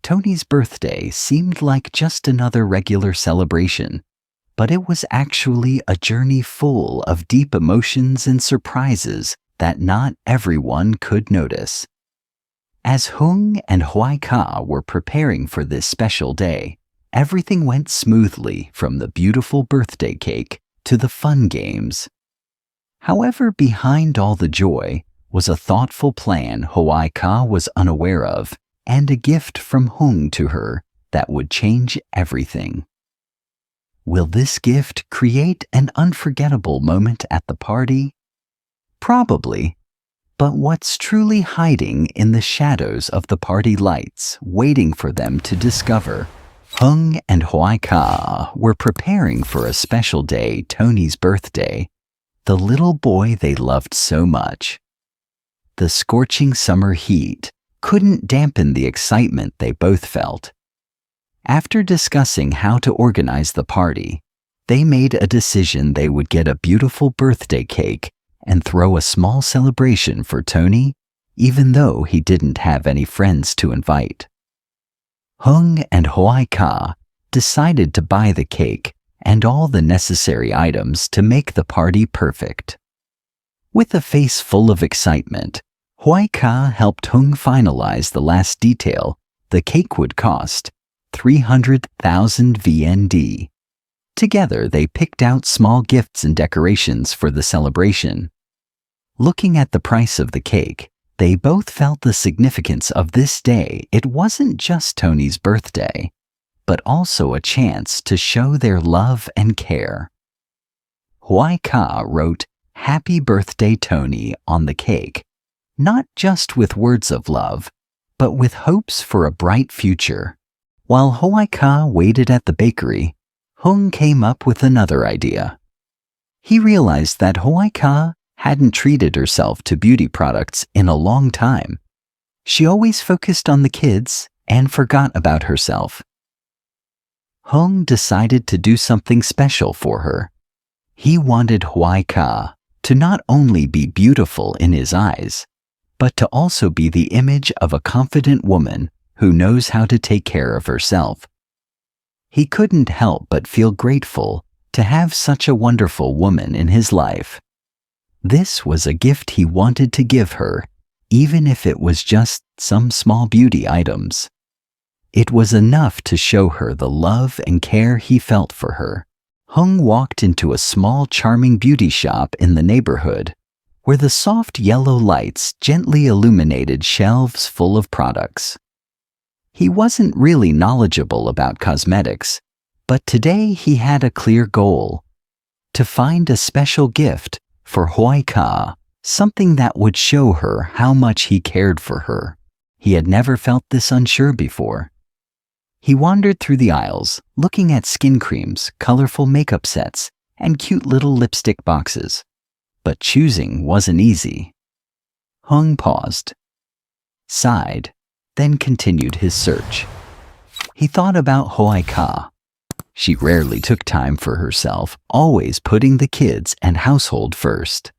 Tony's birthday seemed like just another regular celebration, but it was actually a journey full of deep emotions and surprises that not everyone could notice. As Hung and Hoai Ca were preparing for this special day, everything went smoothly from the beautiful birthday cake to the fun games. However, behind all the joy was a thoughtful plan Hoai Ca was unaware of, and a gift from Hung to her that would change everything. Will this gift create an unforgettable moment at the party? Probably, but what's truly hiding in the shadows of the party lights, waiting for them to discover? Hung and Hoai Ca were preparing for a special day, Tony's birthday, the little boy they loved so much. The scorching summer heat couldn't dampen the excitement they both felt. After discussing how to organize the party, they made a decision they would get a beautiful birthday cake and throw a small celebration for Tony, even though he didn't have any friends to invite. Hung and Hoai Ca decided to buy the cake and all the necessary items to make the party perfect. With a face full of excitement, Hoai Ca helped Hung finalize the last detail. The cake would cost 300,000 VND. Together, they picked out small gifts and decorations for the celebration. Looking at the price of the cake, they both felt the significance of this day. It wasn't just Tony's birthday, but also a chance to show their love and care. Hoai Ca wrote, "Happy Birthday, Tony," on the cake, not just with words of love, but with hopes for a bright future. While Hoai Ca waited at the bakery, Hung came up with another idea. He realized that Hoai Ca hadn't treated herself to beauty products in a long time. She always focused on the kids and forgot about herself. Hung decided to do something special for her. He wanted Hoai Ca to not only be beautiful in his eyes, but to also be the image of a confident woman who knows how to take care of herself. He couldn't help but feel grateful to have such a wonderful woman in his life. This was a gift he wanted to give her, even if it was just some small beauty items. It was enough to show her the love and care he felt for her. Hung walked into a small, charming beauty shop in the neighborhood, where the soft yellow lights gently illuminated shelves full of products. He wasn't really knowledgeable about cosmetics, but today he had a clear goal: to find a special gift for Hoai Ca, something that would show her how much he cared for her. He had never felt this unsure before. He wandered through the aisles, looking at skin creams, colorful makeup sets, and cute little lipstick boxes. But choosing wasn't easy. Hung paused, sighed, then continued his search. He thought about Hoai Ca. She rarely took time for herself, always putting the kids and household first.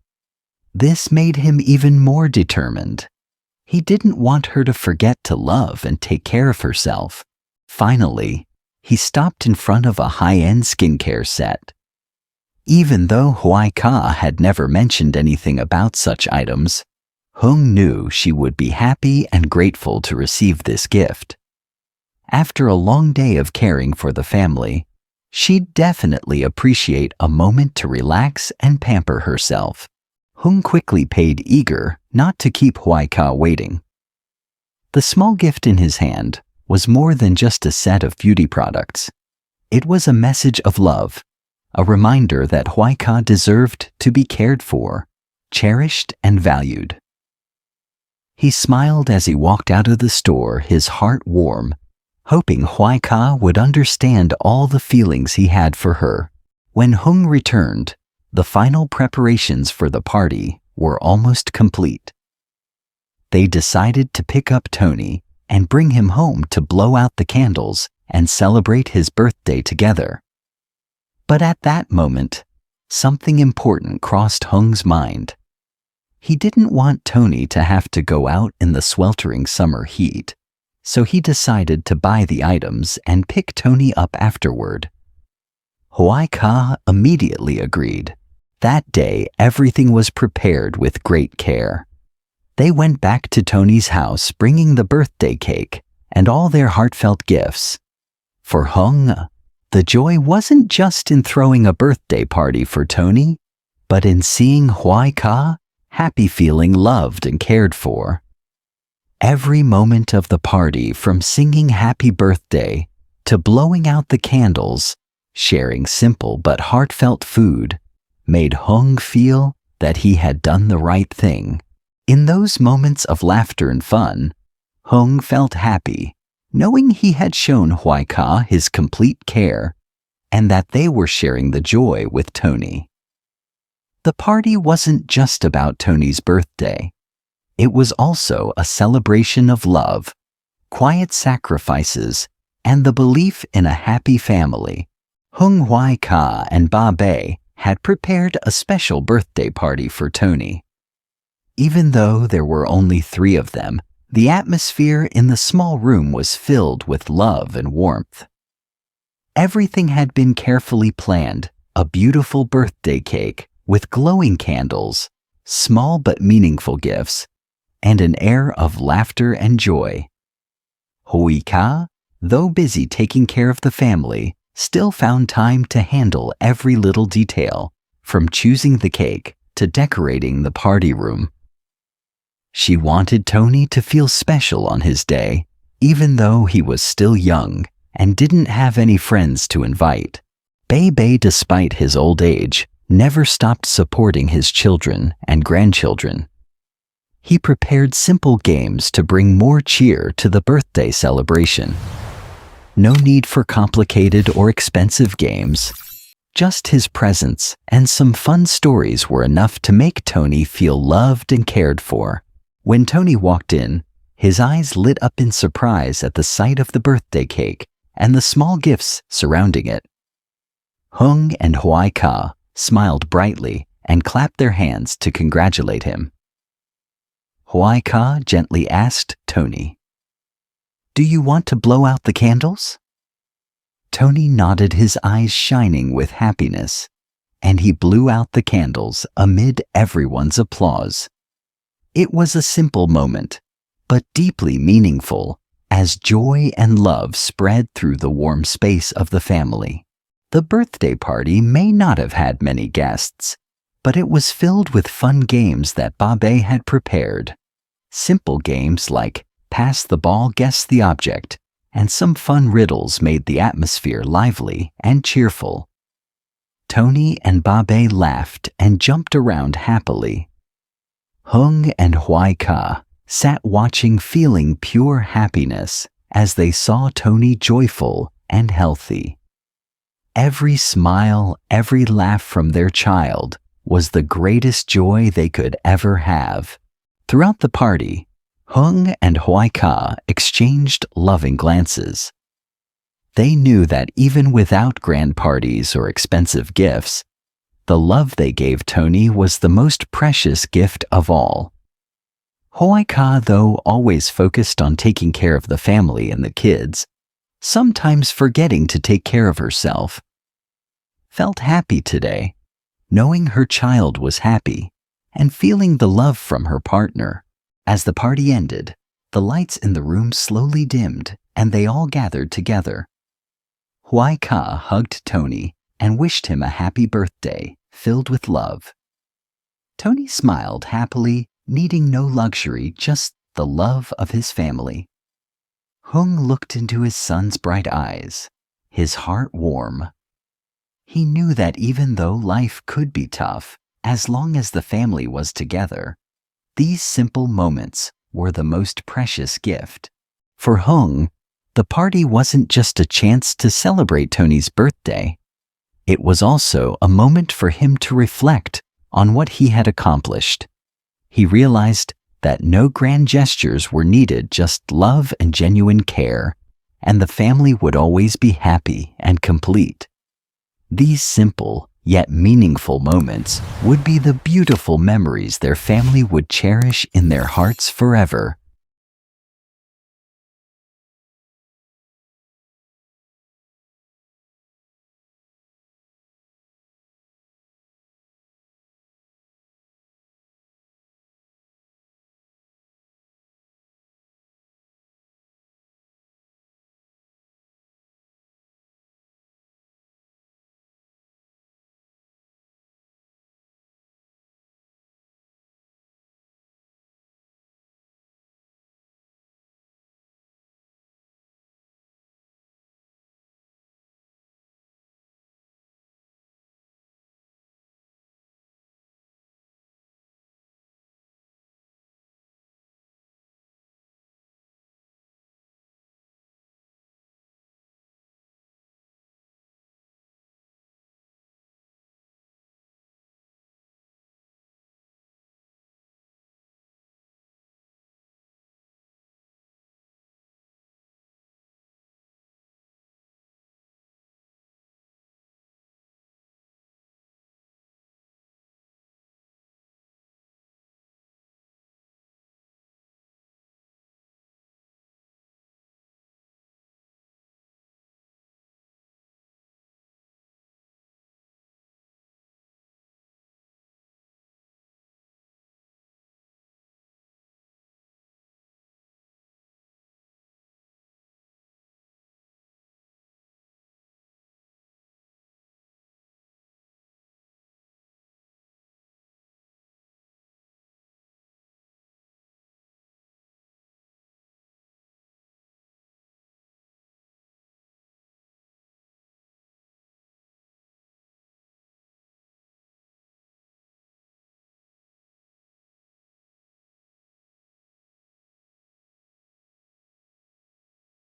This made him even more determined. He didn't want her to forget to love and take care of herself. Finally, he stopped in front of a high-end skincare set. Even though Hoai Ca had never mentioned anything about such items, Hung knew she would be happy and grateful to receive this gift. After a long day of caring for the family, she'd definitely appreciate a moment to relax and pamper herself. Hung quickly paid, eager not to keep Hoai Ca waiting. The small gift in his hand was more than just a set of beauty products. It was a message of love, a reminder that Hoai Ca deserved to be cared for, cherished, and valued. He smiled as he walked out of the store, his heart warm, hoping Hoai Ca would understand all the feelings he had for her. When Hung returned, the final preparations for the party were almost complete. They decided to pick up Tony and bring him home to blow out the candles and celebrate his birthday together. But at that moment, something important crossed Hung's mind. He didn't want Tony to have to go out in the sweltering summer heat. so he decided to buy the items and pick Tony up afterward. Hoai Ca immediately agreed. That day, everything was prepared with great care. They went back to Tony's house bringing the birthday cake and all their heartfelt gifts. For Hung, the joy wasn't just in throwing a birthday party for Tony, but in seeing Hoai Ca happy, feeling loved and cared for. Every moment of the party, from singing happy birthday to blowing out the candles, sharing simple but heartfelt food, made Hung feel that he had done the right thing. In those moments of laughter and fun, Hung felt happy, knowing he had shown Hoai Ca his complete care and that they were sharing the joy with Tony. The party wasn't just about Tony's birthday. It was also a celebration of love, quiet sacrifices, and the belief in a happy family. Hung Hoai Ca and Ba Bei had prepared a special birthday party for Tony. Even though there were only 3 of them, the atmosphere in the small room was filled with love and warmth. Everything had been carefully planned, a beautiful birthday cake with glowing candles, small but meaningful gifts, and an air of laughter and joy. Hoai Ca, though busy taking care of the family, still found time to handle every little detail, from choosing the cake to decorating the party room. She wanted Tony to feel special on his day, even though he was still young and didn't have any friends to invite. Bei, despite his old age, never stopped supporting his children and grandchildren. He prepared simple games to bring more cheer to the birthday celebration. No need for complicated or expensive games. Just his presence and some fun stories were enough to make Tony feel loved and cared for. When Tony walked in, his eyes lit up in surprise at the sight of the birthday cake and the small gifts surrounding it. Hung and Hoai Ca smiled brightly and clapped their hands to congratulate him. Hoai Ca gently asked Tony, "Do you want to blow out the candles?" Tony nodded, his eyes shining with happiness, and he blew out the candles amid everyone's applause. It was a simple moment, but deeply meaningful, as joy and love spread through the warm space of the family. The birthday party may not have had many guests, but it was filled with fun games that Ba Bei had prepared. Simple games like pass the ball, guess the object, and some fun riddles made the atmosphere lively and cheerful. Tony and Ba Bei laughed and jumped around happily. Hung and Hoai Ca sat watching, feeling pure happiness as they saw Tony joyful and healthy. Every smile, every laugh from their child was the greatest joy they could ever have. Throughout the party, Hung and Hoai Ca exchanged loving glances. They knew that even without grand parties or expensive gifts, the love they gave Tony was the most precious gift of all. Hoai Ca, though always focused on taking care of the family and the kids, sometimes forgetting to take care of herself, felt happy today, knowing her child was happy and feeling the love from her partner. As the party ended, the lights in the room slowly dimmed and they all gathered together. Hoai Ca hugged Tony and wished him a happy birthday filled with love. Tony smiled happily, needing no luxury, just the love of his family. Hung looked into his son's bright eyes, his heart warm. He knew that even though life could be tough, as long as the family was together, these simple moments were the most precious gift. For Hung, the party wasn't just a chance to celebrate Tony's birthday. It was also a moment for him to reflect on what he had accomplished. He realized that no grand gestures were needed, just love and genuine care, and the family would always be happy and complete. These simple yet meaningful moments would be the beautiful memories their family would cherish in their hearts forever.